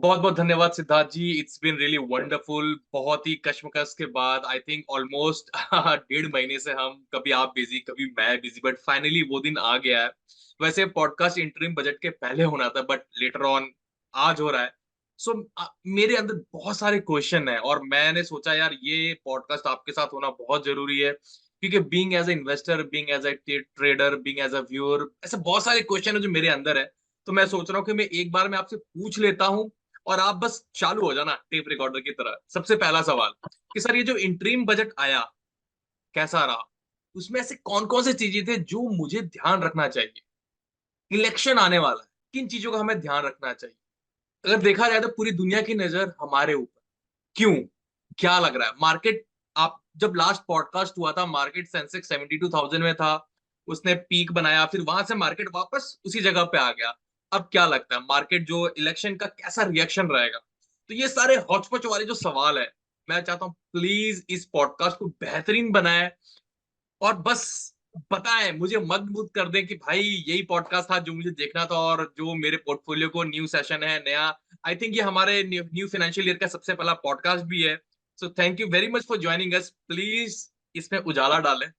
बहुत बहुत धन्यवाद Siddharth ji. It's been really wonderful. बहुत ही कश्मकश के बाद आई थिंक ऑलमोस्ट 1.5 महीने से हम कभी आप बिजी कभी मैं बिजी, बट फाइनली वो दिन आ गया है। वैसे पॉडकास्ट इंटरिम बजट के पहले होना था, बट लेटर ऑन आज हो रहा है। सो मेरे अंदर बहुत सारे क्वेश्चन है और मैंने सोचा यार ये पॉडकास्ट आपके साथ होना बहुत जरूरी है, क्योंकि being as a investor, being as a trader, being as a viewer, ऐसे बहुत सारे क्वेश्चन है जो मेरे अंदर है। तो मैं सोच रहा हूँ कि मैं एक बार में आपसे पूछ लेता हूँ और आप बस चालू हो जाना टेप रिकॉर्डर की तरह। सबसे पहला सवाल कि सर ये जो इंटरीम बजट आया कैसा रहा? उसमें ऐसे कौन कौन से चीजें थे जो मुझे ध्यान रखना चाहिए? इलेक्शन आने वाला है, किन चीजों का हमें ध्यान रखना चाहिए? अगर देखा जाए तो पूरी दुनिया की नजर हमारे ऊपर। क्यों? क्या लग रहा है मार्केट? आप जब लास्ट पॉडकास्ट हुआ था मार्केट सेंसेक्स 72,000 में था, उसने पीक बनाया, फिर वहां से मार्केट वापस उसी जगह पे आ गया। अब क्या लगता है मार्केट जो इलेक्शन का कैसा रिएक्शन रहेगा? तो ये सारे हॉचपॉच वाले जो सवाल है, मैं चाहता हूँ प्लीज इस पॉडकास्ट को बेहतरीन बनाए और बस बताएं मुझे, मत मुद कर दें कि भाई यही पॉडकास्ट था जो मुझे देखना था और जो मेरे पोर्टफोलियो को न्यू सेशन है नया। आई थिंक ये हमारे न्यू फाइनेंशियल ईयर का सबसे पहला पॉडकास्ट भी है। So thank you very much for joining us. Please इसमें उजाला डालें,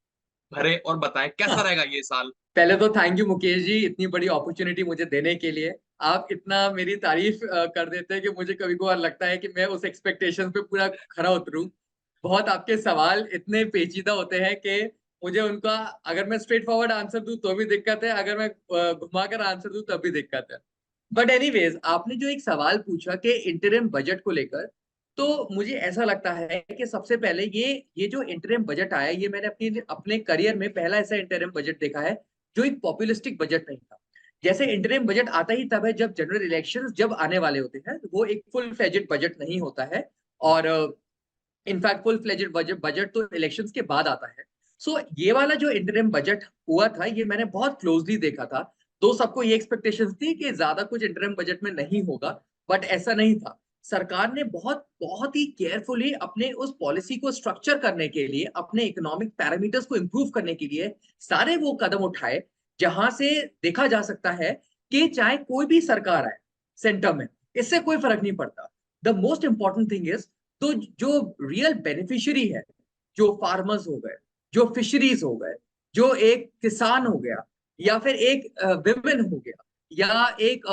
भरे और बताएं कैसा रहेगा ये साल। पहले तो थैंक यू मुकेश जी, इतनी बड़ी अपॉर्चुनिटी मुझे देने के लिए। आप इतना मेरी तारीफ कर देते हैं कि मुझे कभी कभार लगता है कि मैं उस एक्सपेक्टेशन पे पूरा खरा उतरूं। बहुत आपके सवाल इतने पेचीदा होते हैं कि मुझे उनका, अगर मैं स्ट्रेट फॉरवर्ड आंसर दूं तो भी दिक्कत है, अगर मैं घुमाकर आंसर दूं तब भी दिक्कत है। बट एनीवेज, आपने जो एक सवाल पूछा कि इंटरिम बजट को लेकर, तो मुझे ऐसा लगता है कि सबसे पहले ये जो इंटरिम बजट आया, ये मैंने अपनी अपने करियर में पहला ऐसा इंटरिम बजट देखा है जो एक पॉपुलिस्टिक बजट नहीं था। जैसे इंटरिम बजट आता ही तब है जब जनरल इलेक्शंस जब आने वाले होते हैं, वो एक फुल फ्लेजेड बजट नहीं होता है। और in fact full fledged budget budget तो इलेक्शंस के बाद आता है। सो ये वाला जो इंटरिम बजट हुआ था, ये मैंने बहुत क्लोजली देखा था। तो सबको ये एक्सपेक्टेशंस थी कि ज्यादा कुछ इंटरिम बजट में नहीं होगा, बट ऐसा नहीं था। सरकार ने बहुत बहुत ही केयरफुली अपने उस पॉलिसी को स्ट्रक्चर करने के लिए, अपने इकोनॉमिक पैरामीटर्स को इंप्रूव करने के लिए सारे वो कदम उठाए, जहां से देखा जा सकता है कि चाहे कोई भी सरकार आए सेंटर में, इससे कोई फर्क नहीं पड़ता। The most important thing is, तो जो रियल बेनिफिशियरी है, जो फार्मर्स हो गए, जो फिशरीज हो गए, जो एक किसान हो गया, या फिर एक विमेन हो गया, या एक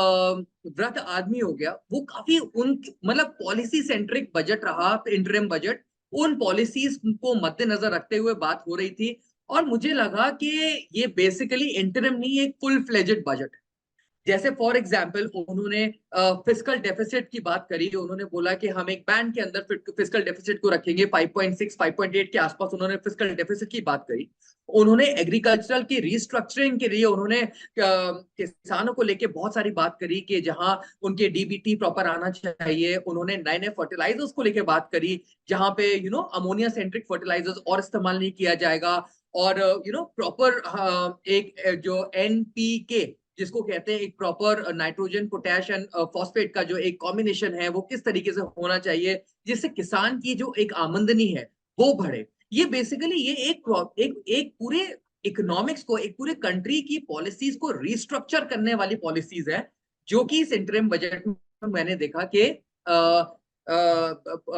व्रत आदमी हो गया, वो काफी उन मतलब पॉलिसी सेंट्रिक बजट रहा इंटरिम बजट। उन पॉलिसीज को मद्देनजर रखते हुए बात हो रही थी। और मुझे लगा कि ये बेसिकली इंटरिम नहीं, एक फुल फ्लेजेड बजट है। जैसे फॉर एग्जाम्पल उन्होंने फिस्कल डेफिसिट की बात करी। उन्होंने बोला कि हम एक बैंड के अंदर फिस्कल डेफिसिट को रखेंगे 5.6 5.8 के आसपास, उन्होंने फिस्कल डेफिसिट की बात करी। उन्होंने एग्रीकल्चरल की रीस्ट्रक्चरिंग के लिए उन्होंने किसानों को लेके बहुत सारी बात करी कि जहां उनके डीबीटी प्रॉपर आना चाहिए। उन्होंने नए नए फर्टिलाइजर्स को लेके बात करी, जहां पे अमोनिया सेंट्रिक फर्टिलाइजर्स और इस्तेमाल नहीं किया जाएगा। और प्रॉपर एक जो एनपीके जिसको कहते हैं, एक proper nitrogen potash and phosphate का जो एक कॉम्बिनेशन है, वो किस तरीके से होना चाहिए जिससे किसान की जो एक आमदनी है वो बढ़े। ये बेसिकली ये एक पूरे इकोनॉमिक्स को, एक पूरे कंट्री की पॉलिसीज को रिस्ट्रक्चर करने वाली पॉलिसीज है, जो कि इस इंटरिम बजट में मैंने देखा कि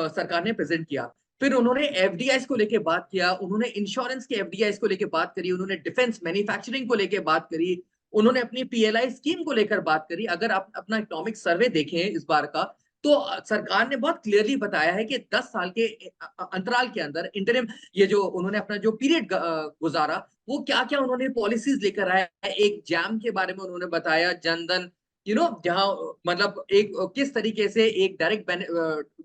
सरकार ने प्रेजेंट किया। फिर उन्होंने एफडीआई को लेके बात किया, उन्होंने इंश्योरेंस के एफडीआई को लेके बात करी, उन्होंने डिफेंस मैन्युफैक्चरिंग को लेके बात करी, उन्होंने अपनी पीएलआई स्कीम को लेकर बात करी। अगर आप अपना इकोनॉमिक सर्वे देखें इस बार का, तो सरकार ने बहुत क्लियरली बताया है कि 10 साल के अंतराल के अंदर इंटरिम, ये जो उन्होंने अपना जो पीरियड गुजारा, वो क्या क्या उन्होंने पॉलिसीज लेकर आया है। एक जैम के बारे में उन्होंने बताया, जनधन, जहां मतलब एक किस तरीके से एक डायरेक्ट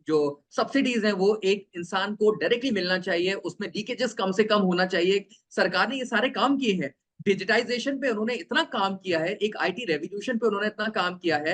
जो सब्सिडीज हैं वो एक इंसान को डायरेक्टली मिलना चाहिए, उसमें लीकेजेस कम से कम होना चाहिए। सरकार ने ये सारे काम किए हैं। डिजिटाइजेशन पे उन्होंने इतना काम किया है, एक आईटी रेवोल्यूशन पे उन्होंने इतना काम किया है।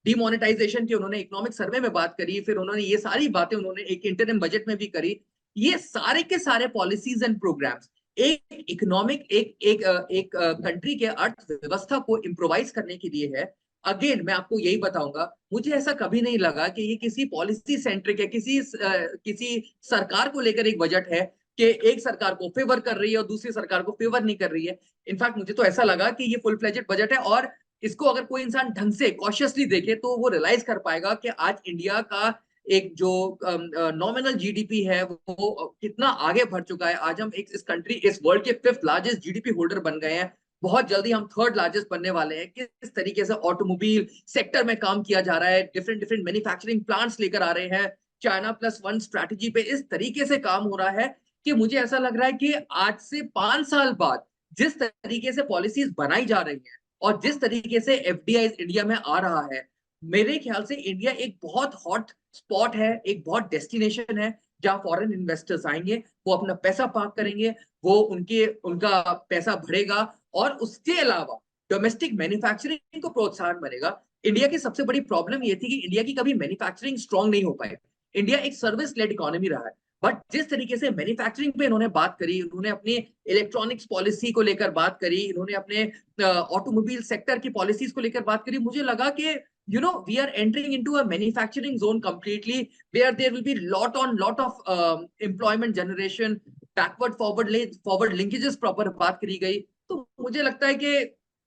डिमोनेटाइजेशन की उन्होंने इकोनॉमिक सर्वे में बात करी, फिर उन्होंने ये सारी बातें उन्होंने एक इंटरिम बजट में भी करी। ये सारे के सारे पॉलिसीज एंड प्रोग्राम्स एक इकोनॉमिक एक कंट्री के अर्थव्यवस्था को इम्प्रोवाइज करने के लिए है। अगेन मैं आपको यही बताऊंगा, मुझे ऐसा कभी नहीं लगा कि ये किसी पॉलिसी सेंट्रिक है, किसी सरकार को लेकर एक बजट है कि एक सरकार को फेवर कर रही है और दूसरी सरकार को फेवर नहीं कर रही है। इनफैक्ट मुझे तो ऐसा लगा कि ये फुल फ्लेजेड बजट है। और इसको अगर कोई इंसान ढंग से कॉशियसली देखे तो वो रियलाइज कर पाएगा कि आज इंडिया का एक जो नॉमिनल जीडीपी है वो कितना आगे बढ़ चुका है। आज हम इस कंट्री, इस वर्ल्ड के 5th लार्जेस्ट जीडीपी होल्डर बन गए हैं। बहुत जल्दी हम 3rd लार्जेस्ट बनने वाले हैं। किस तरीके से ऑटोमोबाइल सेक्टर में काम किया जा रहा है, डिफरेंट डिफरेंट मैन्युफैक्चरिंग प्लांट्स लेकर आ रहे हैं, China+1 स्ट्रैटेजी पे इस तरीके से काम हो रहा है कि मुझे ऐसा लग रहा है कि आज से 5 साल बाद जिस तरीके से पॉलिसीज बनाई जा रही हैं और जिस तरीके से एफडीआई इंडिया में आ रहा है, मेरे ख्याल से इंडिया एक बहुत हॉट स्पॉट है, एक बहुत डेस्टिनेशन है जहां फॉरेन इन्वेस्टर्स आएंगे, वो अपना पैसा पार्क करेंगे, वो उनका पैसा बढ़ेगा और उसके अलावा डोमेस्टिक मैन्युफैक्चरिंग को प्रोत्साहन बनेगा। इंडिया की सबसे बड़ी प्रॉब्लम ये थी कि इंडिया की कभी मैन्युफैक्चरिंग स्ट्रांग नहीं हो पाई। इंडिया एक सर्विस लेड इकोनॉमी रहा है, बट जिस तरीके से मैन्युफैक्चरिंग पे इन्होंने बात करी, इन्होंने अपनी इलेक्ट्रॉनिक्स पॉलिसी को लेकर बात करी, इन्होंने अपने ऑटोमोबाइल सेक्टर की पॉलिसीज को लेकर बात करी, मुझे लगा कि we are entering into a manufacturing zone completely where there will be lot of employment generation, forward linkages proper बात करी गई। तो मुझे लगता है कि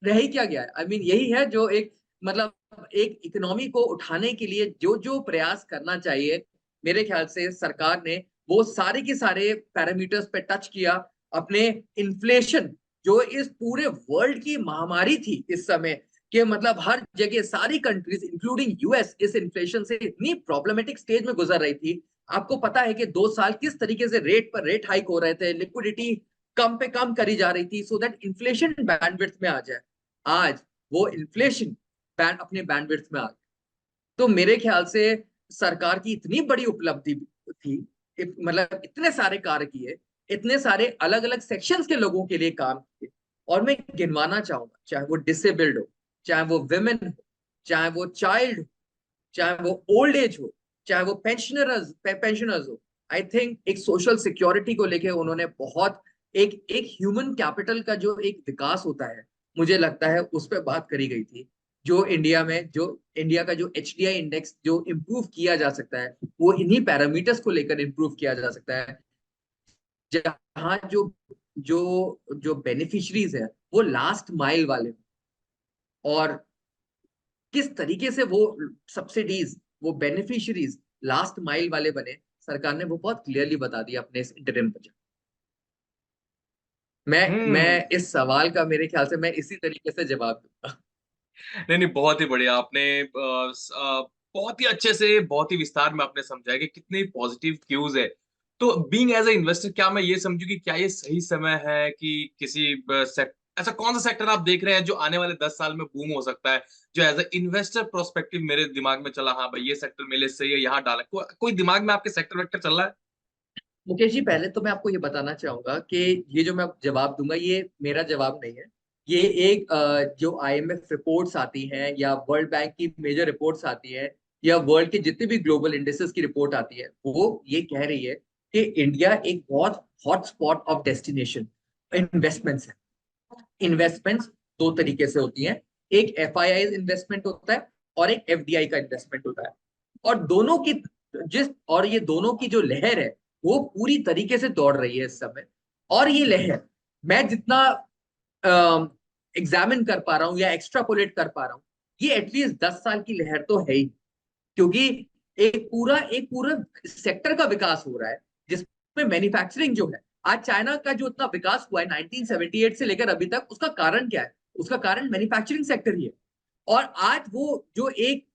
रह ही क्या गया है। आई मीन यही है जो एक मतलब एक इकोनॉमी को उठाने के लिए जो जो प्रयास करना चाहिए, मेरे ख्याल से सरकार ने वो सारे के सारे पैरामीटर्स पे टच किया। अपने इन्फ्लेशन जो इस पूरे वर्ल्ड की महामारी थी इस समय, कि मतलब हर जगह सारी कंट्रीज इंक्लूडिंग यूएस इस इन्फ्लेशन से इतनी प्रॉब्लमेटिक स्टेज में गुजर रही थी। आपको पता है कि 2 साल किस तरीके से रेट पर रेट हाइक हो रहे थे, लिक्विडिटी कम पे कम करी जा रही थी सो दैट इन्फ्लेशन बैंडविड्थ में आ जाए। आज वो इन्फ्लेशन बैंड अपने बैंडविड्थ में आ गया। तो मेरे ख्याल से सरकार की इतनी बड़ी उपलब्धि थी, मतलब इतने सारे कार्य किए, इतने सारे अलग अलग सेक्शंस के लोगों के लिए काम किए, और मैं गिनवाना चाहूंगा, चाहे वो डिसेबल्ड हो, चाहे वो विमेन हो, चाहे वो चाइल्ड हो, चाहे वो ओल्ड एज हो, चाहे वो पेंशनर्स हो। आई थिंक एक सोशल सिक्योरिटी को लेके उन्होंने बहुत एक एक ह्यूमन कैपिटल का जो एक विकास होता है, मुझे लगता है उस पर बात करी गई थी। जो इंडिया का जो एचडीआई इंडेक्स जो इम्प्रूव किया जा सकता है, वो इन्हीं पैरामीटर्स को लेकर इम्प्रूव किया जा सकता है, जहां जो जो जो बेनिफिशरीज है वो लास्ट माइल वाले, और किस तरीके से वो सब्सिडीज, वो बेनिफिशियरीज लास्ट माइल वाले बने, सरकार ने वो बहुत क्लियरली बता दिया अपने इस इंटरिम बजट। हम्म। मैं इस सवाल का मेरे ख्याल से मैं इसी तरीके से जवाब दूंगा। नहीं नहीं, बहुत ही बढ़िया आपने बहुत ही अच्छे से, बहुत ही विस्तार में आपने समझाया कि कितने पॉजिटिव क्यूज है। तो बीइंग एज ए इन्वेस्टर, क्या मैं ये समझूं कि क्या ये सही समय है कि किसी ऐसा कौन सा सेक्टर आप देख रहे हैं जो आने वाले 10 साल में बूम हो सकता है, जो एज ए इन्वेस्टर प्रोस्पेक्टिव मेरे दिमाग में चला, हाँ भाई ये सेक्टर मेरे लिए सही है, यहाँ डाला, कोई दिमाग में आपके सेक्टर वेक्टर चल रहा है? मुकेश जी, पहले तो मैं आपको ये बताना चाहूंगा कि ये जो मैं जवाब दूंगा ये मेरा जवाब नहीं है। ये एक जो आईएमएफ रिपोर्ट्स आती हैं या वर्ल्ड बैंक की मेजर रिपोर्ट्स आती है या वर्ल्ड के जितने भी ग्लोबल इंडेक्सेस की रिपोर्ट आती है, वो ये कह रही है कि इंडिया एक बहुत hot spot of destination investments है। इन्वेस्टमेंट्स दो तरीके से होती हैं, एक एफआईआई इन्वेस्टमेंट होता है और एक एफडीआई का इन्वेस्टमेंट होता है। और दोनों की ये दोनों की जो लहर है वो पूरी तरीके से दौड़ रही है इस समय। और ये लहर मैं जितना एग्जामिन कर पा रहा हूँ या एक्स्ट्रापोलेट कर पा रहा हूँ, ये एटलीस्ट 10 साल की लहर तो है ही, क्योंकि एक पूरा सेक्टर का विकास हो रहा है जिसमें मैन्युफैक्चरिंग जो है, आज चाइना का जो इतना विकास हुआ है 1978 से लेकर अभी तक, उसका कारण क्या है? उसका कारण मैन्युफैक्चरिंग सेक्टर ही है। और आज वो जो एक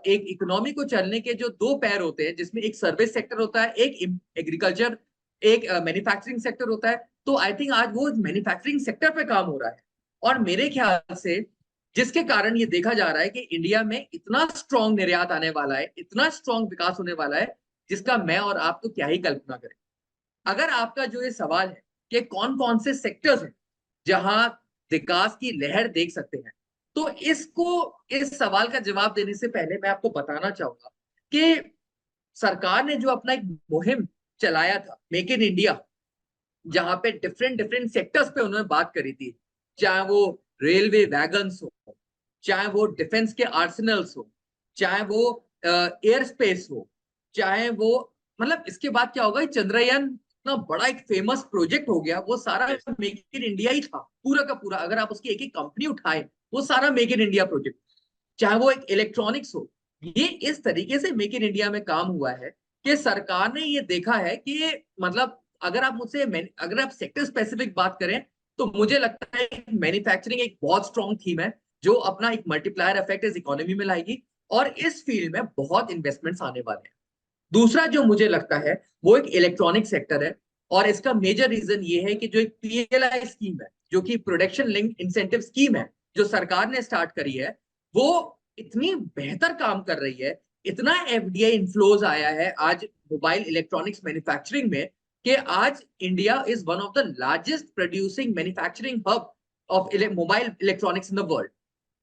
इकोनॉमी को चलने के जो दो पैर होते हैं, जिसमें एक सर्विस सेक्टर होता है, एक एग्रीकल्चर, एक मैन्युफैक्चरिंग सेक्टर होता है, तो आई थिंक आज वो मैन्युफैक्चरिंग सेक्टर पे काम हो रहा है। और मेरे ख्याल से जिसके कारण ये देखा जा रहा है कि इंडिया में इतना स्ट्रॉन्ग निर्यात आने वाला है, इतना स्ट्रॉन्ग विकास होने वाला है, जिसका मैं और आप तो क्या ही कल्पना करें। अगर आपका जो ये सवाल है कि कौन कौन से सेक्टर्स हैं जहां विकास की लहर देख सकते हैं, तो इस सवाल का जवाब देने से पहले मैं आपको बताना चाहूंगा कि सरकार ने जो अपना एक मुहिम चलाया था, मेक इन इंडिया, जहां पे डिफरेंट डिफरेंट सेक्टर्स पे उन्होंने बात करी थी, चाहे वो रेलवे वैगन्स हो, चाहे वो डिफेंस के आर्सेनल्स हो, चाहे वो एयर स्पेस हो, चाहे वो मतलब इसके बाद क्या होगा, चंद्रयान इतना बड़ा एक फेमस प्रोजेक्ट हो गया, वो सारा Yes. मेक इन इंडिया ही था पूरा का पूरा। अगर आप उसकी एक एक कंपनी उठाए वो सारा मेक इन इंडिया प्रोजेक्ट, चाहे वो एक इलेक्ट्रॉनिक्स हो, ये इस तरीके से मेक इन इंडिया में काम हुआ है कि सरकार ने ये देखा है कि मतलब अगर आप सेक्टर स्पेसिफिक बात करें, तो मुझे लगता है मैन्युफैक्चरिंग एक बहुत स्ट्रॉन्ग थीम है जो अपना एक मल्टीप्लायर इफेक्ट इस इकोनॉमी में लाएगी, और इस फील्ड में बहुत इन्वेस्टमेंट्स आने वाले हैं। दूसरा जो मुझे लगता है वो एक इलेक्ट्रॉनिक सेक्टर है, और इसका मेजर रीजन ये है कि जो एक पीएलआई स्कीम है, जो कि प्रोडक्शन लिंक इंसेंटिव स्कीम है, जो सरकार ने स्टार्ट करी है, वो इतनी बेहतर काम कर रही है, इतना एफडीआई इनफ्लोज आया है आज मोबाइल इलेक्ट्रॉनिक्स मैन्युफैक्चरिंग में, कि आज India is one of the largest producing manufacturing hub of mobile electronics in the world.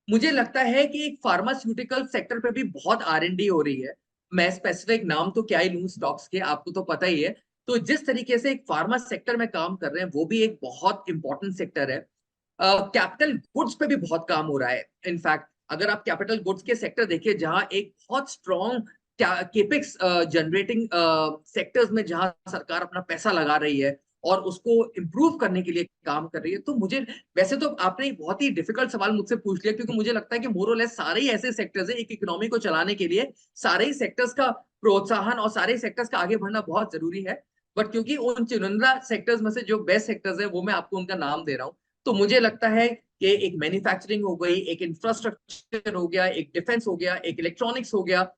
मुझे लगता है कि एक फार्मास्यूटिकल सेक्टर पे भी बहुत आर एंड डी हो रही है। मैं स्पेसिफिक नाम तो क्या ही लूं स्टॉक्स के, आपको तो पता ही है। तो जिस तरीके से एक फार्मा सेक्टर में काम कर रहे हैं, वो भी एक बहुत इंपॉर्टेंट सेक्टर है। कैपिटल गुड्स पे भी बहुत काम हो रहा है। इनफैक्ट अगर आप कैपिटल गुड्स के सेक्टर देखिए, जहां एक बहुत स्ट्रॉन्ग केपेक्स जनरेटिंग सेक्टर्स में जहां सरकार अपना पैसा लगा रही है और उसको इम्प्रूव करने के लिए काम कर रही है, तो मुझे, वैसे तो आपने एक बहुत ही डिफिकल्ट सवाल मुझसे पूछ लिया, क्योंकि मुझे लगता है कि मोर और लेस सारे ही ऐसे सेक्टर्स हैं, एक इकोनॉमी को चलाने के लिए सारे ही सेक्टर्स का प्रोत्साहन और सारे सेक्टर्स का आगे बढ़ना बहुत जरूरी है। बट क्योंकि उन चुनिंदा सेक्टर्स में से जो बेस्ट सेक्टर्स है वो मैं आपको उनका नाम दे रहा हूँ, तो मुझे लगता है कि एक मैन्युफैक्चरिंग हो गई, एक इंफ्रास्ट्रक्चर हो गया, एक डिफेंस हो गया, एक इलेक्ट्रॉनिक्स हो गया,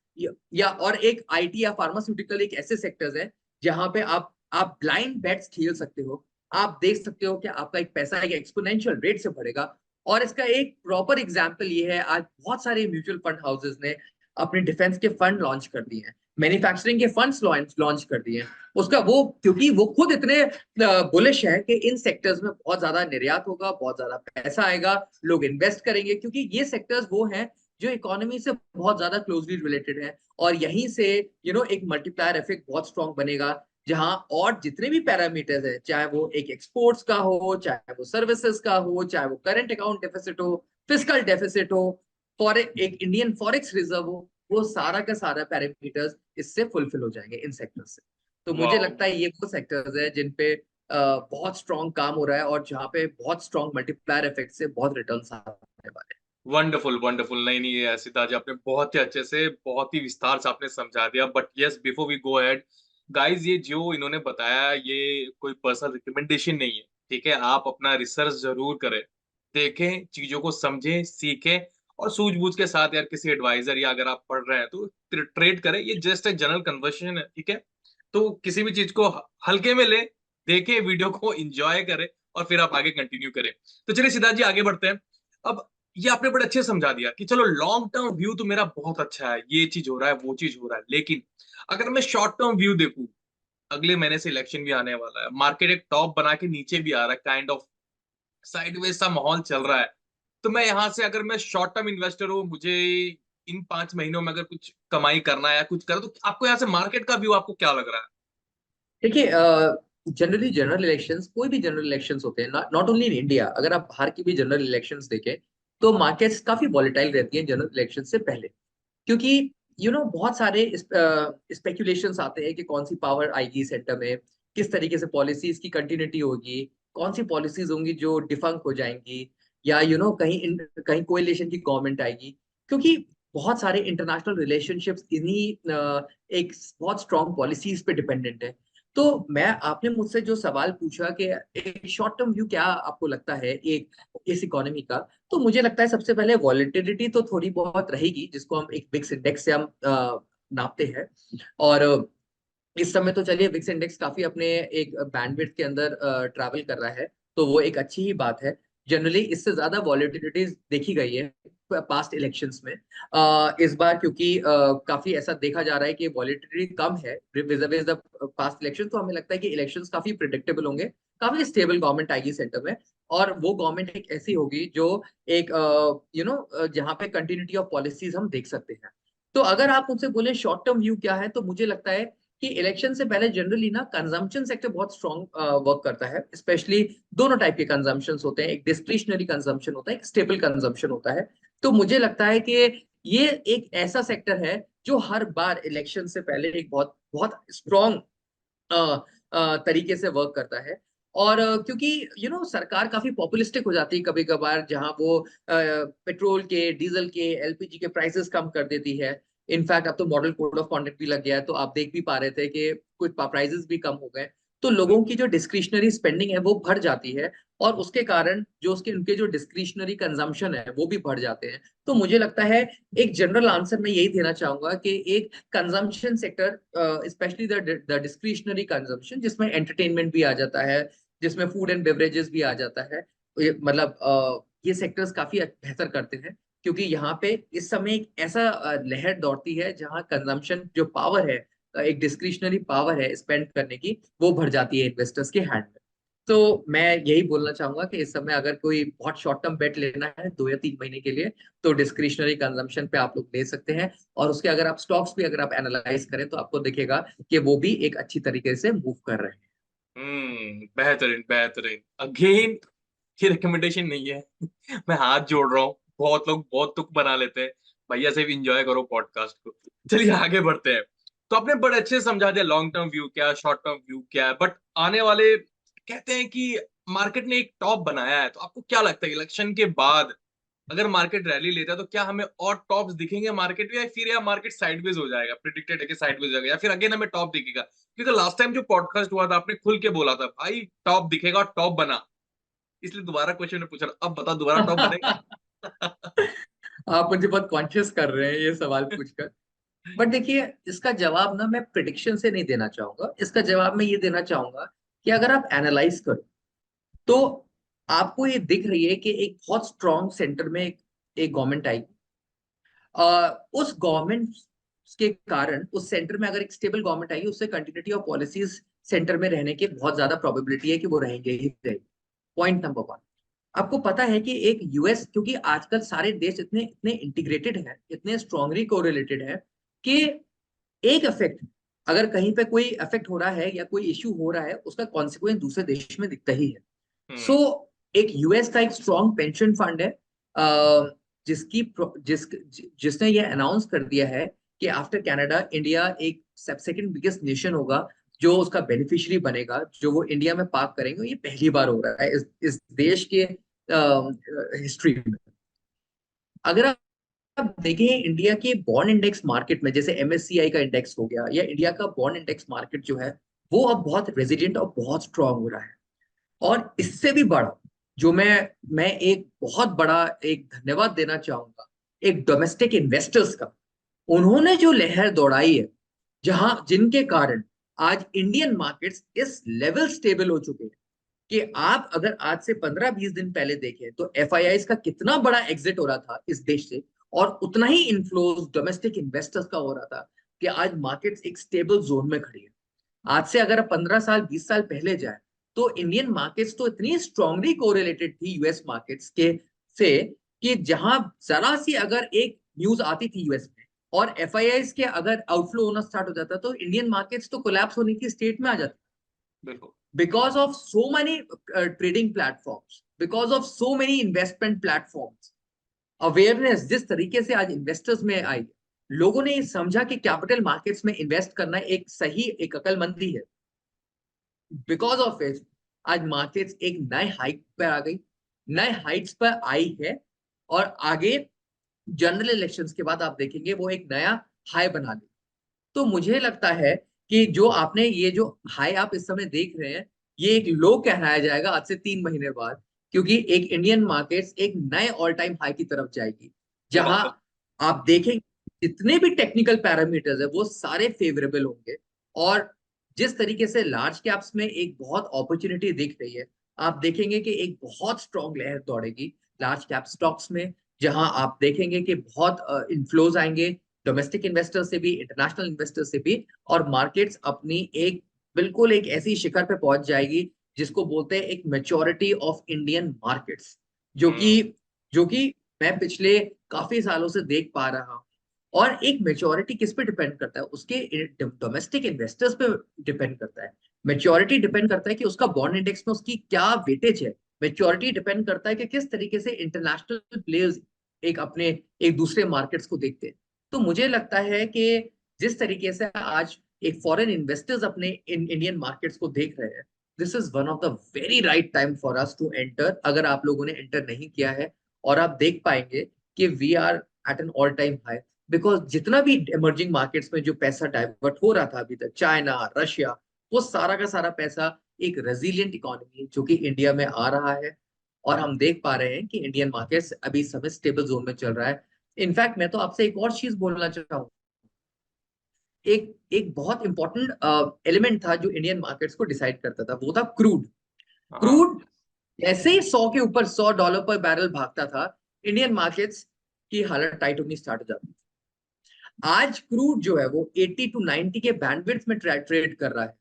या और एक आईटी या फार्मास्यूटिकल, एक ऐसे सेक्टर्स है जहां पे आप ब्लाइंड बेट्स खेल सकते हो। आप देख सकते हो कि आपका एक पैसा एक एक्सपोनेंशियल रेट से बढ़ेगा। और इसका एक प्रॉपर एग्जांपल ये है, आज बहुत सारे म्यूचुअल फंड हाउसेस ने अपने डिफेंस के फंड लॉन्च कर दिए हैं, मैन्युफैक्चरिंग के फंड्स लॉन्च कर दिए हैं। उसका वो, क्योंकि वो खुद इतने बुलिश है कि इन सेक्टर्स में बहुत ज्यादा निर्यात होगा, बहुत ज्यादा पैसा आएगा, लोग इन्वेस्ट करेंगे, क्योंकि ये सेक्टर्स वो हैं जो इकोनॉमी से बहुत ज्यादा क्लोजली रिलेटेड है। और यहीं से एक मल्टीप्लायर इफेक्ट बहुत स्ट्रॉन्ग बनेगा, जहां और जितने भी पैरामीटर्स है, चाहे वो एक एक्सपोर्ट्स का हो, चाहे वो सर्विसेज का हो, चाहे वो करंट अकाउंट डेफिसिट हो, फिजिकल डेफिसिट हो, फॉर एक इंडियन फॉरेक्स रिजर्व हो, वो सारा का सारा पैरामीटर्स इससे फुलफिल हो जाएंगे इन सेक्टर्स से। तो मुझे वाह, लगता है ये वो सेक्टर्स है जिन पे बहुत स्ट्रॉन्ग काम हो रहा है, और जहाँ पे बहुत स्ट्रॉन्ग मल्टीप्लायर इफेक्ट से बहुत रिटर्न्स आने वाले वंडरफुल वंडरफुल। नहीं नहीं, सीता जी आपने बहुत ही अच्छे से, बहुत ही विस्तार से आपने समझा दिया। But yes, before we go ahead guys, ये जो इन्होंने बताया ये कोई पर्सनल रिकमेंडेशन नहीं है, ठीक है? आप अपना रिसर्च जरूर करें, देखें, चीजों को समझें, सीखें, और सूझबूझ के साथ यार किसी एडवाइजर, या अगर आप पढ़ रहे हैं तो ट्रेड करें। ये जस्ट एक जनरल कन्वर्सेशन है, ठीक है? तो किसी भी चीज को हल्के में ले, देखें, वीडियो को एंजॉय करें, और फिर आप आगे कंटिन्यू करें। तो चलिए सीधा जी आगे बढ़ते हैं। अब ये आपने बड़े अच्छे से समझा दिया कि चलो लॉन्ग टर्म व्यू तो मेरा बहुत अच्छा है, ये चीज हो रहा है, वो चीज हो रहा है, लेकिन अगर मैं शॉर्ट टर्म व्यू देखूं, अगले महीने से इलेक्शन भी आने वाला है, मार्केट एक टॉप बना के नीचे भी आ रहा है, काइंड ऑफ साइडवेज सा माहौल चल रहा है। तो मैं यहाँ से, अगर मैं शॉर्ट टर्म इन्वेस्टर हूँ, मुझे इन 5 महीनों में अगर कुछ कमाई करना है या कुछ करो, तो आपको यहाँ से मार्केट का व्यू आपको क्या लग रहा है? देखिए, जनरली जनरल इलेक्शंस, कोई भी जनरल इलेक्शंस होते हैं, नॉट ओनली इन इंडिया, अगर आप बाहर की भी जनरल इलेक्शंस देखें, तो मार्केट्स काफी वॉलेटाइल रहती हैं जनरल इलेक्शन से पहले। क्योंकि बहुत सारे स्पेकुलेशंस आते हैं कि कौन सी पावर आएगी सेंटर में, किस तरीके से पॉलिसीज की कंटिन्यूटी होगी, कौन सी पॉलिसीज होंगी जो डिफंक हो जाएंगी, या कहीं कोएलिशन की गवर्नमेंट आएगी। क्योंकि बहुत सारे इंटरनेशनल रिलेशनशिप्स इन्हीं एक बहुत स्ट्रॉन्ग पॉलिसीज पे डिपेंडेंट है। तो मैं, आपने मुझसे जो सवाल पूछा कि एक शॉर्ट टर्म व्यू क्या आपको लगता है एक इस इकोनॉमी का, तो मुझे लगता है सबसे पहले वॉलेटिलिटी तो थोड़ी बहुत रहेगी, जिसको हम एक विक्स इंडेक्स से हम नापते हैं। और इस समय तो चलिए विक्स इंडेक्स काफी अपने एक बैंडविड्थ के अंदर ट्रैवल कर रहा है, तो वो एक अच्छी ही बात है। जनरली इससे ज्यादा वॉलेटिलिटी देखी गई है पास्ट इलेक्शंस में। इस बार क्योंकि काफी ऐसा देखा जा रहा है कि वॉलेटिलिटी कम है विज़ द पास्ट इलेक्शन, तो हमें लगता है कि इलेक्शंस काफी प्रिडिक्टेबल होंगे, काफी स्टेबल गवर्नमेंट आएगी सेंटर में। और वो गवर्नमेंट एक ऐसी होगी जो एक जहाँ पे कंटिन्यूटी ऑफ पॉलिसीज हम देख सकते हैं। तो अगर आप मुझसे बोले शॉर्ट टर्म व्यू क्या है, तो मुझे लगता है कि इलेक्शन से पहले जनरली ना कंजम्पशन सेक्टर बहुत स्ट्रॉन्ग वर्क करता है। स्पेशली दोनों टाइप के कंजम्पशन होते हैं, एक डिस्क्रिशनरी कंजम्पशन होता है, एक स्टेबल कंजम्पशन होता है। तो मुझे लगता है कि ये एक ऐसा सेक्टर है जो हर बार इलेक्शन से पहले एक बहुत बहुत स्ट्रॉन्ग तरीके से वर्क करता है। और क्योंकि सरकार काफी पॉपुलिस्टिक हो जाती है कभी कभार, जहां वो पेट्रोल के, डीजल के, एलपीजी के प्राइसेस कम कर देती है। इनफैक्ट अब तो मॉडल कोड ऑफ कॉन्डक्ट भी लग गया है, तो आप देख भी पा रहे थे कि कुछ प्राइसेस भी कम हो गए। तो लोगों की जो डिस्क्रिशनरी स्पेंडिंग है वो बढ़ जाती है, और उसके कारण जो उनके जो डिस्क्रिशनरी कंजम्पशन है वो भी बढ़ जाते हैं। तो मुझे लगता है एक जनरल आंसर मैं यही देना चाहूंगा कि एक consumption sector, specially the discretionary consumption, जिसमें एंटरटेनमेंट भी आ जाता है, जिसमें फूड एंड बेवरेजेस भी आ जाता है, मतलब ये सेक्टर्स काफी बेहतर करते हैं। क्योंकि यहाँ पे इस समय एक ऐसा लहर दौड़ती है जहाँ कंजम्पशन जो पावर है, एक डिस्क्रिशनरी पावर है स्पेंड करने की, वो बढ़ जाती है इन्वेस्टर्स के हैंड में। तो मैं यही बोलना चाहूंगा कि इस समय अगर कोई बहुत शॉर्ट टर्म बेट लेना है 2 या 3 महीने के लिए, तो डिस्क्रिशनरी कंजम्पशन पे आप लोग ले सकते हैं। और उसके अगर आप स्टॉक्स भी अगर आप एनालाइज करें तो आपको दिखेगा कि वो भी एक अच्छी तरीके से मूव कर रहे हैं। बेहतरीन बेहतरीन। अगेन ये रिकमेंडेशन नहीं है। मैं हाथ जोड़ रहा हूँ, बहुत लोग बहुत तुक बना लेते हैं। भैया से भी इंजॉय करो पॉडकास्ट को। चलिए आगे बढ़ते हैं। तो आपने बड़े अच्छे से समझा दिया लॉन्ग टर्म व्यू क्या, शॉर्ट टर्म व्यू क्या है, बट आने वाले कहते हैं कि मार्केट ने एक टॉप बनाया है, तो आपको क्या लगता है इलेक्शन के बाद अगर मार्केट रैली लेता है तो क्या हमें और टॉप्स दिखेंगे मार्केट में, या फिर या मार्केट साइडवेज हो जाएगा, प्रिडिक्टेड है कि साइडवेज हो जाएगा, या फिर अगेन हमें टॉप दिखेगा? क्योंकि लास्ट टाइम जो पॉडकास्ट हुआ था आपने खुल के बोला था भाई टॉप दिखेगा, टॉप बना। इसलिए दोबारा क्वेश्चन ने पूछा, अब बता दोबारा टॉप बनेगा? आप मुझे बहुत कॉन्शियस कर रहे हैं ये सवाल पूछकर। बट देखिए, इसका जवाब ना मैं प्रिडिक्शन से नहीं देना चाहूंगा, इसका जवाब मैं ये देना चाहूंगा कि अगर आप एनालाइज करो तो आपको ये दिख रही है कि एक बहुत स्ट्रॉन्ग सेंटर में एक गवर्नमेंट आई। उस गवर्नमेंट के कारण उस सेंटर में अगर एक स्टेबल गवर्नमेंट आई, उससे कंटिन्यूटी ऑफ पॉलिसीज सेंटर में रहने की बहुत ज्यादा प्रोबेबिलिटी है कि वो रहेंगे ही रहेंगे। Point number one. आपको पता है कि एक यूएस, क्योंकि आजकल सारे देश इतने इतने इंटीग्रेटेड हैं, इतने स्ट्रांगली कोरिलेटेड है, कि एक इफेक्ट, अगर कहीं पे कोई इफेक्ट हो रहा है या कोई इश्यू हो रहा है, उसका कॉन्सिक्वेंस दूसरे देश में दिखता ही है। सो हम्म। एक यूएस का एक स्ट्रॉन्ग पेंशन फंड है, जिसकी जिसने ये अनाउंस कर दिया है कि आफ्टर कनाडा इंडिया एक सेकंड बिगेस्ट नेशन होगा जो उसका बेनिफिशियरी बनेगा, जो वो इंडिया में पार्क करेंगे। ये पहली बार हो रहा है इस देश के हिस्ट्री में। अगर आप देखें इंडिया के बॉन्ड इंडेक्स मार्केट में, जैसे एमएससीआई का इंडेक्स हो गया, या इंडिया का बॉन्ड इंडेक्स मार्केट जो है, वो अब बहुत रेजिडेंट और बहुत स्ट्रांग हो रहा है। और इससे भी बड़ा, जो मैं एक बहुत बड़ा एक धन्यवाद देना चाहूंगा एक डोमेस्टिक इन्वेस्टर्स का। उन्होंने जो लहर दौड़ाई है, जहां जिनके कारण आज इंडियन मार्केट्स इस लेवल स्टेबल हो चुके हैं कि आप अगर आज से 15-20 दिन पहले देखें तो एफआईआईस का कितना बड़ा एग्जिट हो रहा था इस देश से, और उतना ही इन्फ्लोज डोमेस्टिक इन्वेस्टर्स का हो रहा था, कि आज मार्केट्स एक स्टेबल जोन में खड़ी है। आज से अगर 15 साल 20 साल पहले जाए तो इंडियन मार्केट्स तो इतनी स्ट्रांगली कोरिलेटेड थी यूएस मार्केट्स के से, कि जहां जरा सी अगर एक न्यूज आती थी यूएस में और एफआईआईस के अगर आउटफ्लो होना स्टार्ट हो जाता, तो इंडियन मार्केट्स तो कोलैप्स होने की स्टेट में आ जाती। बिल्कुल। Because of so many trading platforms, because of so many investment platforms, awareness जिस तरीके से आज इन्वेस्टर्स में आई, लोगों ने समझा कि कैपिटल मार्केट्स में इन्वेस्ट करना एक सही, एक अकलमंदी है। बिकॉज ऑफ इट आज मार्केट्स एक नए हाइट पर आ गई, नए हाइट्स पर आई है, और आगे जनरल इलेक्शंस के बाद आप देखेंगे वो एक नया हाई बना दे। तो मुझे लगता है कि जो आपने ये जो हाई आप इस समय देख रहे हैं, ये एक लो कहलाया जाएगा आज से 3 महीने बाद, क्योंकि एक इंडियन मार्केट्स एक नए ऑल टाइम हाई की तरफ जाएगी, जहां बहुत। आप देखेंगे जितने भी टेक्निकल पैरामीटर्स है वो सारे फेवरेबल होंगे। और जिस तरीके से लार्ज कैप्स में एक बहुत अपॉर्चुनिटी दिख रही है, आप देखेंगे कि एक बहुत स्ट्रॉन्ग लहर दौड़ेगी लार्ज कैप स्टॉक्स में, जहां आप देखेंगे कि बहुत इनफ्लोज आएंगे डोमेस्टिक इन्वेस्टर से भी, इंटरनेशनल इन्वेस्टर से भी, और मार्केट्स अपनी एक बिल्कुल एक ऐसी शिखर पे पहुंच जाएगी जिसको बोलते हैं एक मेच्योरिटी ऑफ इंडियन मार्केट्स, जो कि हम्म। जो कि मैं पिछले काफी सालों से देख पा रहा हूँ। और एक मेच्योरिटी किस पे डिपेंड करता है? उसके डोमेस्टिक इन्वेस्टर्स पे डिपेंड करता है। मेच्योरिटी डिपेंड करता है कि उसका बॉन्ड इंडेक्स में उसकी क्या वेटेज है। मेच्योरिटी डिपेंड करता है कि किस तरीके से इंटरनेशनल प्लेयर्स एक अपने एक दूसरे मार्केट्स को देखते हैं। तो मुझे लगता है कि जिस तरीके से आज एक फॉरेन इन्वेस्टर्स अपने इंडियन मार्केट्स को देख रहे हैं, this is one of the very right time for us to enter, अगर आप लोगों ने एंटर नहीं किया है। और आप देख पाएंगे कि we are at an all time high, because जितना भी इमर्जिंग मार्केट्स में जो पैसा डाइवर्ट हो रहा था अभी तक, चाइना, रशिया, वो सारा का सारा पैसा एक रेजिलियंट इकोनॉमी जो कि इंडिया में आ रहा है। और हम देख पा रहे हैं कि इंडियन मार्केट्स अभी समय स्टेबल जोन में चल रहा है। इनफैक्ट मैं तो आपसे एक और चीज बोलना चाहता हूँ। एक एक बहुत इंपॉर्टेंट एलिमेंट था जो इंडियन मार्केट्स को डिसाइड करता था, वो था क्रूड। हाँ। क्रूड जैसे ही 100 के ऊपर, $100 पर बैरल भागता था, इंडियन मार्केट्स की हालत टाइट होनी स्टार्ट हो जाती थी। आज क्रूड जो है वो 80 टू 90 के बैंडविड्थ में ट्रेड कर रहा है,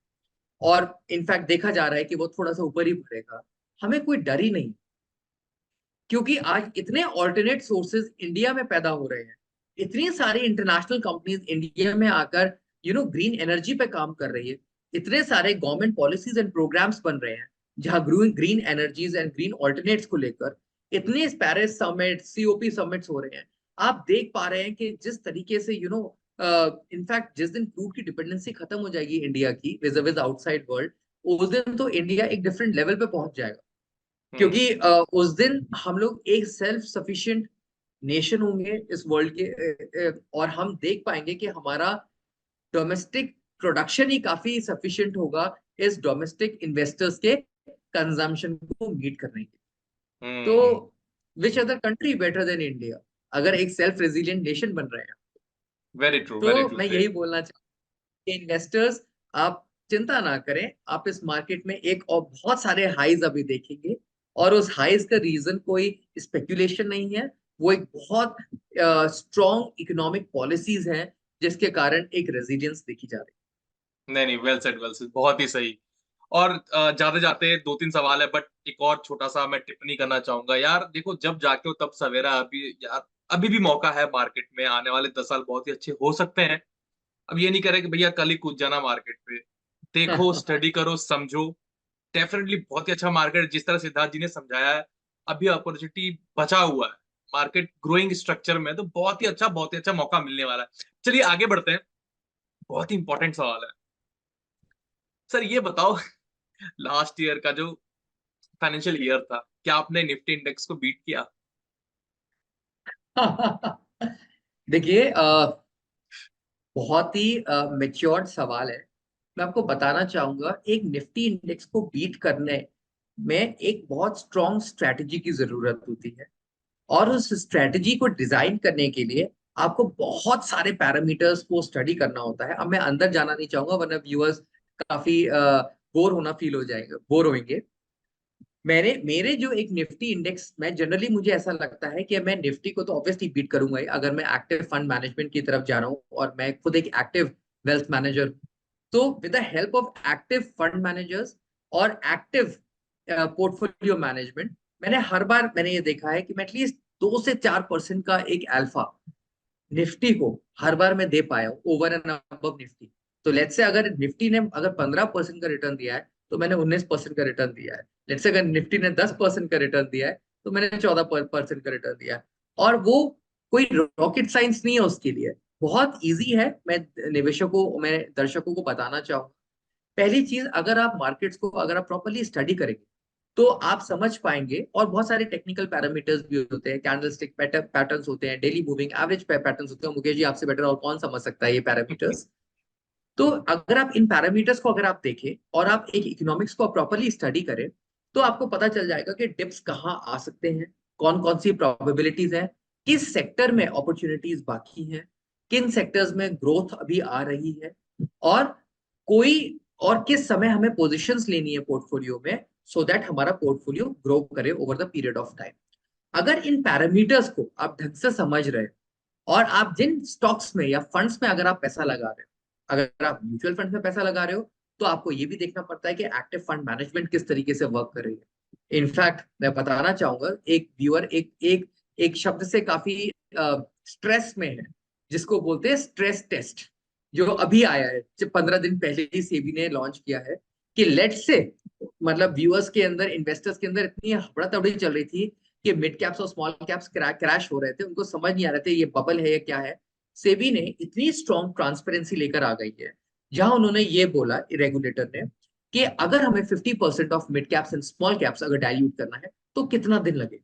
और इनफैक्ट देखा जा रहा है कि वो थोड़ा सा ऊपर ही बढ़ेगा। हमें कोई डर ही नहीं, क्योंकि आज इतने ऑल्टरनेट सोर्सेज इंडिया में पैदा हो रहे हैं। इतनी सारी इंटरनेशनल कंपनीज इंडिया में आकर ग्रीन एनर्जी पे काम कर रही है। इतने सारे गवर्नमेंट पॉलिसीज एंड प्रोग्राम्स बन रहे हैं जहां green energies and green alternates को लेकर इतने पेरिस समिट, सीओपी समिट्स हो रहे हैं। आप देख पा रहे हैं कि जिस तरीके से इनफैक्ट जिस दिन क्रूड की डिपेंडेंसी खत्म हो जाएगी इंडिया की विज विज आउटसाइड वर्ल्ड, उस दिन तो इंडिया एक डिफरेंट लेवल पे पहुंच जाएगा। हम्म। क्योंकि उस दिन हम लोग एक सेल्फ सफिशिएंट नेशन होंगे इस वर्ल्ड के। और हम देख पाएंगे कि हमारा डोमेस्टिक प्रोडक्शन ही काफी सफिशिएंट होगा इस डोमेस्टिक इन्वेस्टर्स के कंजम्पशन को मीट करने के। तो hmm. Which other country better than India, अगर एक सेल्फ रेजिलिएंट नेशन बन रहे हैं। वेरी तो ट्रू मैं से। यही बोलना चाहूंगा कि इन्वेस्टर्स, आप चिंता ना करें। आप इस मार्केट में एक और बहुत सारे हाईज अभी देखेंगे, और उस हाईज का रीजन कोई स्पेकुलेशन नहीं है, वो एक बहुत स्ट्रॉन्ग इकोनॉमिक पॉलिसीज हैं जिसके कारण एक रेजिलियंस देखी जा रही नहीं नहीं, वेल सेड, बहुत ही सही। और जाते जाते दो तीन सवाल है, बट एक और छोटा सा मैं टिप्पणी करना चाहूंगा यार। देखो, जब जाके हो तब सवेरा। अभी यार, अभी भी मौका है मार्केट में। आने वाले 10 साल बहुत ही अच्छे हो सकते हैं। अब ये नहीं करे कि भैया कल ही कूद जाना मार्केट पे। देखो, है। स्टडी करो, समझो। डेफिनेटली बहुत ही अच्छा मार्केट, जिस तरह सिद्धार्थ जी ने समझाया है। अभी अपॉर्चुनिटी बचा हुआ है। मार्केट ग्रोइंग स्ट्रक्चर में, तो बहुत ही अच्छा मौका मिलने वाला है। चलिए आगे बढ़ते हैं। बहुत ही इंपॉर्टेंट सवाल है। सर ये बताओ, लास्ट ईयर का जो फाइनेंशियल ईयर था, क्या आपने निफ्टी इंडेक्स को बीट किया? देखिए, बहुत ही मेच्योर्ड सवाल है। मैं आपको बताना चाहूंगा, एक निफ्टी इंडेक्स को बीट करने में एक बहुत स्ट्रॉन्ग स्ट्रेटजी की जरूरत होती है। और उस स्ट्रेटजी को डिजाइन करने के लिए आपको बहुत सारे पैरामीटर्स को स्टडी करना होता है। अब मैं अंदर जाना नहीं चाहूंगा, वरना व्यूअर्स काफी बोर होना फील हो जाएगा, बोर होंगे। मेरे जो एक निफ्टी इंडेक्स में जनरली मुझे ऐसा लगता है कि मैं निफ्टी को तो ऑब्वियसली बीट करूंगा ही, अगर मैं एक्टिव फंड मैनेजमेंट की तरफ जा रहा हूँ और मैं खुद एक एक्टिव वेल्थ मैनेजर। तो with the help of active fund managers और एक्टिव पोर्टफोलियो मैनेजमेंट, मैंने ये देखा है कि मैं एटलीस्ट 2 से 4% का एक अल्फा निफ्टी को हर बार मैं दे पाया हूँ, ओवर एंड अबव निफ्टी। तो लेट्स से अगर निफ्टी ने अगर 15% का रिटर्न दिया है, तो मैंने 19% का रिटर्न दिया है। लेट्स से अगर निफ्टी ने 10% का रिटर्न दिया है, तो मैंने 14% का रिटर्न दिया है। और वो कोई रॉकेट साइंस नहीं है उसके लिए, बहुत इजी है। मैं दर्शकों को बताना चाहूंगा। पहली चीज, अगर आप मार्केट्स को अगर आप प्रॉपरली स्टडी करेंगे, तो आप समझ पाएंगे। और बहुत सारे टेक्निकल पैरामीटर्स भी होते हैं, कैंडलस्टिक पैटर्न्स होते हैं, डेली मूविंग एवरेज पैटर्न्स होते हैं। मुकेश जी आपसे बेटर और कौन समझ सकता है ये पैरामीटर्स। तो अगर आप इन पैरामीटर्स को अगर आप देखें और आप एक इकोनॉमिक्स को प्रॉपरली स्टडी करें, तो आपको पता चल जाएगा कि डिप्स कहाँ आ सकते हैं, कौन कौन सी प्रोबेबिलिटीज है, किस सेक्टर में अपॉर्चुनिटीज बाकी हैं, किन सेक्टर्स में ग्रोथ अभी आ रही है, और कोई और किस समय हमें पोजीशंस लेनी है पोर्टफोलियो में, सो दैट हमारा पोर्टफोलियो ग्रो करे over the period of time. अगर इन पैरामीटर्स को आप ढंग से समझ रहे हैं, और आप जिन स्टॉक्स में या फंड्स में अगर आप पैसा लगा रहे हो, अगर आप म्यूचुअल फंड में पैसा लगा रहे हो, तो आपको ये भी देखना पड़ता है कि एक्टिव फंड मैनेजमेंट किस तरीके से वर्क कर रही है। इनफैक्ट मैं बताना चाहूंगा, एक व्यूअर एक एक एक शब्द से काफी स्ट्रेस में है, जिसको बोलते हैं स्ट्रेस टेस्ट, जो अभी आया है, जो 15 दिन पहले ही सेबी ने लॉन्च किया है। कि लेट से, मतलब व्यूअर्स के अंदर, इन्वेस्टर्स के अंदर इतनी हबड़ा तबड़ी चल रही थी कि मिड कैप्स और स्मॉल कैप्स क्रैश हो रहे थे, उनको समझ नहीं आ रहे थे ये बबल है या क्या है। सेबी ने इतनी स्ट्रॉन्ग ट्रांसपेरेंसी लेकर आ गई है, जहां उन्होंने ये बोला, रेगुलेटर ने, कि अगर हमें 50% of mid caps and small caps अगर डाइल्यूट करना है तो कितना दिन लगेगा।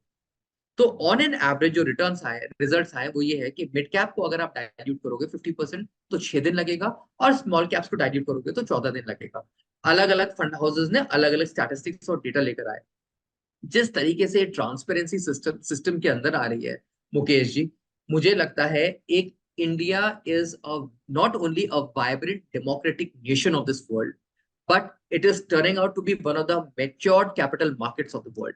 तो ऑन एन एवरेज जो रिटर्न्स आए, रिजल्ट्स आए, वो ये है कि मिड कैप को अगर आप डाइल्यूट करोगे 50% तो 6 दिन लगेगा, और स्मॉल कैप्स को डाइल्यूट करोगे तो 14 दिन लगेगा। अलग अलग फंड हाउसेस ने अलग अलग स्टैटिस्टिक्स और डेटा लेकर आए। जिस तरीके से ट्रांसपेरेंसी सिस्टम के अंदर आ रही है मुकेश जी, मुझे लगता है एक India is not only a vibrant democratic nation of this world, but it is turning out to be one of the matured capital markets of the world.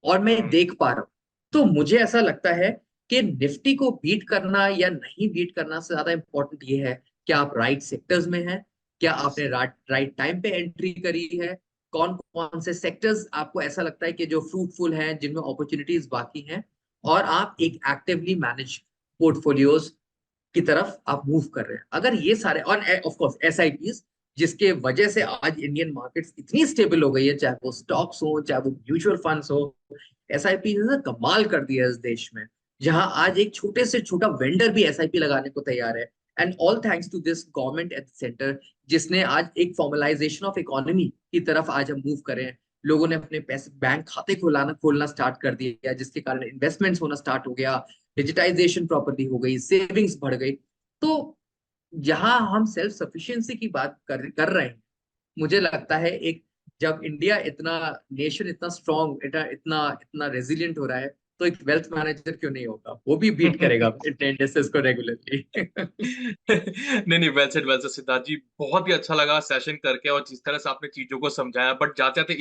और मैं हम्म, देख पा रहा हूं, तो मुझे ऐसा लगता है कि निफ्टी को बीट करना या नहीं बीट करना से ज्यादा इंपॉर्टेंट ये है कि आप राइट सेक्टर्स में हैं, क्या yes. आपने राइट टाइम पे एंट्री करी है, कौन कौन से सेक्टर्स आपको ऐसा लगता है कि जो फ्रूटफुल हैं, जिनमें अपॉर्चुनिटीज बाकी हैं, और आप एक एक्टिवली मैनेज पोर्टफोलियोज की तरफ आप मूव कर रहे हैं। अगर ये सारे, और ऑफ कोर्स एसआईपीज, जिसके वजह से आज इंडियन मार्केट्स इतनी स्टेबल हो गई है, चाहे वो स्टॉक्स हो चाहे वो म्यूचुअल फंड्स हो, एसआईपी ने कमाल कर दिया है इस देश में, जहां आज एक छोटे से छोटा वेंडर भी एसआईपी लगाने को तैयार है। And all thanks to this government at centre, जिसने आज एक फॉर्मलाइजेशन ऑफ इकोनॉमी की तरफ आज हम मूव करें हैं। लोगों ने अपने पैसे बैंक खाते खोलना स्टार्ट कर दिया, जिसके कारण इन्वेस्टमेंट्स होना स्टार्ट हो गया, डिजिटाइजेशन प्रॉपर्ली हो गई, सेविंग्स बढ़ गई। तो जहां हम सेल्फ सफिशिएंसी की बात कर रहे हैं, मुझे लगता है एक, जब इंडिया इतना, नेशन इतना स्ट्रांग, इतना इतना इतना रेजिलियंट हो रहा है, तो एक वेल्थ मैनेजर क्यों नहीं होगा, वो भी बीट करेगा इंडेक्सेस को रेगुलरली। नहीं नहीं, वेल सेड सिद्धार्थ जी, बहुत ही अच्छा लगा सेशन करके, और जिस तरह से आपने चीजों को समझाया। बट जाते जाते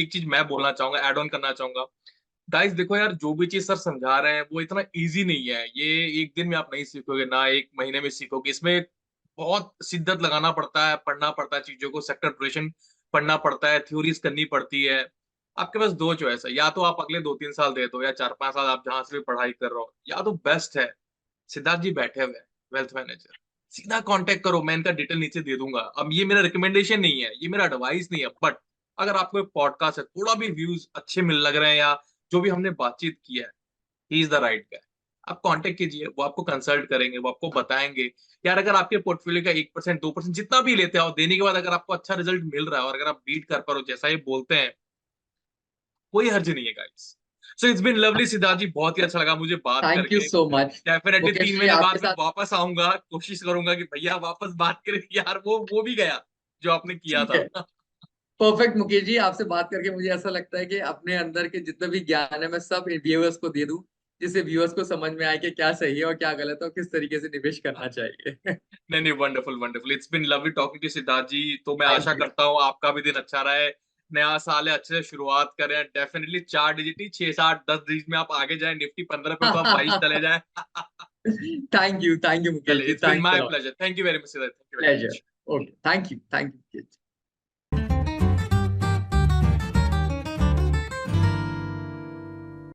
एक चीज मैं बोलना चाहूंगा, ऐड ऑन करना चाहूंगा। गाइस देखो यार, जो भी चीज सर समझा रहे हैं वो इतना इजी नहीं है। ये एक दिन में आप नहीं सीखोगे, ना एक महीने में सीखोगे। इसमें बहुत शिद्दत लगाना पड़ता है, पढ़ना पड़ता है चीजों को, सेक्टर ड्यूरेशन पढ़ना पड़ता है, थ्योरीज करनी पड़ती है। आपके पास दो चॉइस है, या तो आप अगले 2-3 साल दे दो, या 4-5 साल आप जहां से भी पढ़ाई कर रहे हो, या तो बेस्ट है सिद्धार्थ जी बैठे हुए वेल्थ मैनेजर, सीधा कांटेक्ट करो। मैं इनका डिटेल नीचे दे दूंगा। अब ये मेरा रिकमेंडेशन नहीं है, ये मेरा एडवाइस नहीं है, बट अगर आपको पॉडकास्ट है, थोड़ा भी व्यूज अच्छे मिल लग रहे हैं, या जो भी हमने बातचीत की है, he is the right guy. आप कांटेक्ट कीजिए, वो आपको कंसल्ट करेंगे, वो आपको बताएंगे यार, अगर आपके पोर्टफोलियो का 1%, 2% जितना भी लेते हो, देने के बाद अगर आपको अच्छा रिजल्ट मिल रहा है, और अगर आप बीट कर पा रहे हो जैसा ये बोलते हैं, कोई हर्ज नहीं है guys. So it's been lovely Siddharth ji, बहुत ही अच्छा लगा मुझे बात थैंक यू करके। सो मच डेफिनेटली मुकेश तीन जी, महीने आपके बाद मैं साथ। वापस आऊंगा, कोशिश करूंगा कि भैया वापस बात करें यार, वो भी गया जो आपने किया ठीक था। है, परफेक्ट मुकेश जी, आपसे बात करके मुझे ऐसा लगता है कि अपने अंदर के जितना भी ज्ञान है मैं सब व्यूअर्स को दे दूं, जिससे व्यूअर्स को समझ में आए कि क्या सही है और क्या गलत है और किस तरीके से निवेश करना चाहिए। नहीं नहीं, wonderful wonderful, it's been lovely talking to Siddharth ji. तो मैं आशा थैंक यू। करता हूँ आपका भी दिन अच्छा रहे, नया साल है, अच्छे से शुरुआत करें। डेफिनेटली 4 डिजिट ही, 6, 7, 10 डिजिट में आप आगे जाए, निफ्टी 15 पे तो आप 22 चले जाए। थैंक यू मुकेश चले, जी, it's been thanks a my lot. Pleasure, thank you very much Siddharth, thank you very pleasure. Much. Okay, thank you Mukesh ji.